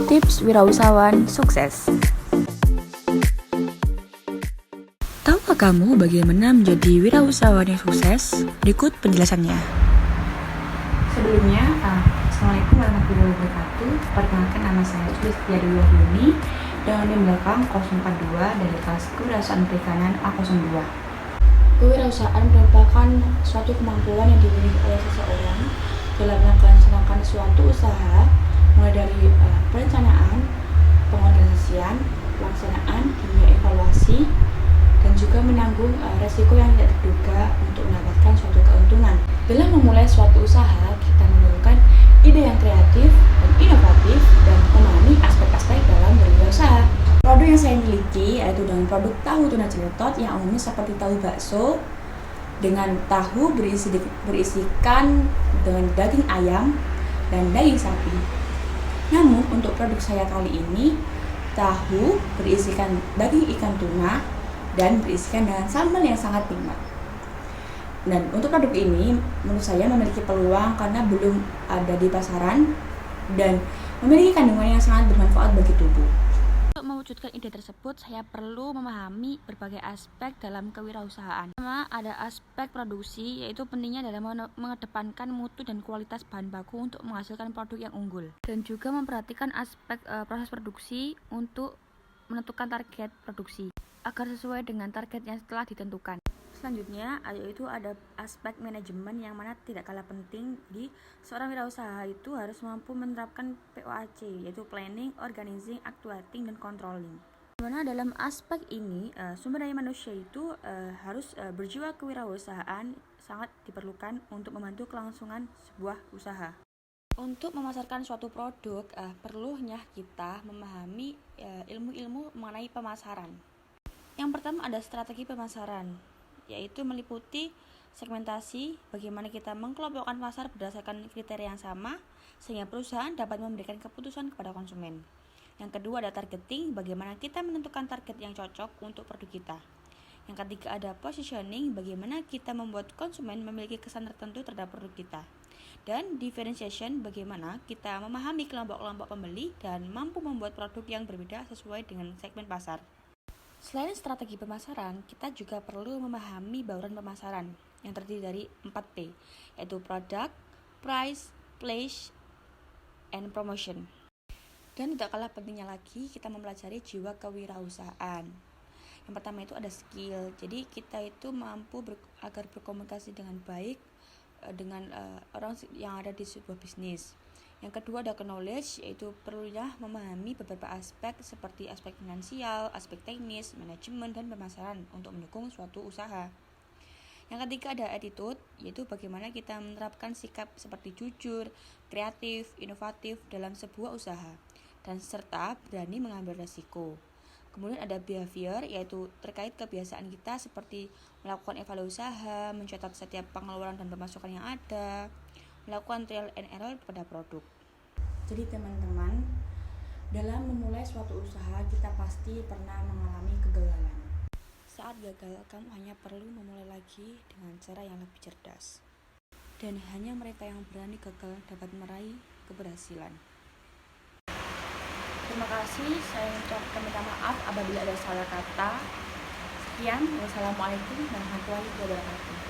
Tips wirausahawan sukses. Tahukah kamu bagaimana menjadi wirausahawan yang sukses? Berikut penjelasannya. Sebelumnya, Assalamualaikum warahmatullahi wabarakatuh. Perkenalkan, nama saya Sulistia Dewi Wahyuni dengan NIM belakang 042 dari kelas Kewirausahaan Perikanan A02. Kewirausahaan merupakan suatu kemampuan yang dimiliki oleh seseorang dalam melaksanakan suatu usaha, mulai dari perencanaan, pengorganisasian, pelaksanaan, hingga evaluasi, dan juga menanggung resiko yang tidak terduga untuk mendapatkan suatu keuntungan. Dalam memulai suatu usaha, kita memerlukan ide yang kreatif dan inovatif dan memahami aspek-aspek dalam berwirausaha. Produk yang saya miliki yaitu dengan produk tahu tuna celetot yang umumnya seperti tahu bakso dengan tahu berisikan dengan daging ayam dan daging sapi. Namun untuk produk saya kali ini, tahu berisikan daging ikan tuna dan berisikan dengan sambal yang sangat nikmat. Dan untuk produk ini menurut saya memiliki peluang karena belum ada di pasaran dan memiliki kandungan yang sangat bermanfaat bagi tubuh. Untuk mewujudkan ide tersebut, saya perlu memahami berbagai aspek dalam kewirausahaan. Pertama, ada aspek produksi, yaitu pentingnya dalam mengedepankan mutu dan kualitas bahan baku untuk menghasilkan produk yang unggul. Dan juga memperhatikan aspek proses produksi untuk menentukan target produksi agar sesuai dengan target yang telah ditentukan. Selanjutnya, yaitu ada aspek manajemen yang mana tidak kalah penting di seorang wirausaha itu harus mampu menerapkan POAC, yaitu planning, organizing, actuating, dan controlling. Dimana dalam aspek ini sumber daya manusia itu harus berjiwa kewirausahaan sangat diperlukan untuk membantu kelangsungan sebuah usaha. Untuk memasarkan suatu produk, perlunya kita memahami ilmu-ilmu mengenai pemasaran. Yang pertama ada strategi pemasaran, yaitu meliputi segmentasi, bagaimana kita mengkelompokkan pasar berdasarkan kriteria yang sama, sehingga perusahaan dapat memberikan keputusan kepada konsumen. Yang kedua ada targeting, bagaimana kita menentukan target yang cocok untuk produk kita. Yang ketiga ada positioning, bagaimana kita membuat konsumen memiliki kesan tertentu terhadap produk kita. Dan differentiation, bagaimana kita memahami kelompok-kelompok pembeli dan mampu membuat produk yang berbeda sesuai dengan segmen pasar. Selain strategi pemasaran, kita juga perlu memahami bauran pemasaran yang terdiri dari 4P, yaitu product, price, place, and promotion. Dan tidak kalah pentingnya lagi, kita mempelajari jiwa kewirausahaan. Yang pertama itu ada skill, jadi kita itu mampu agar berkomunikasi dengan baik dengan orang yang ada di sebuah bisnis. Yang kedua ada knowledge, yaitu perlunya memahami beberapa aspek seperti aspek finansial, aspek teknis, manajemen, dan pemasaran untuk mendukung suatu usaha. Yang ketiga ada attitude, yaitu bagaimana kita menerapkan sikap seperti jujur, kreatif, inovatif dalam sebuah usaha, dan serta berani mengambil resiko. Kemudian ada behavior, yaitu terkait kebiasaan kita seperti melakukan evaluasi usaha, mencatat setiap pengeluaran dan pemasukan yang ada, melakukan trial and error pada produk. Jadi teman-teman, dalam memulai suatu usaha kita pasti pernah mengalami kegagalan. Saat gagal, kamu hanya perlu memulai lagi dengan cara yang lebih cerdas. Dan hanya mereka yang berani gagal dapat meraih keberhasilan. Terima kasih, saya mengucapkan minta maaf apabila ada salah kata. Sekian, wassalamualaikum warahmatullahi wabarakatuh.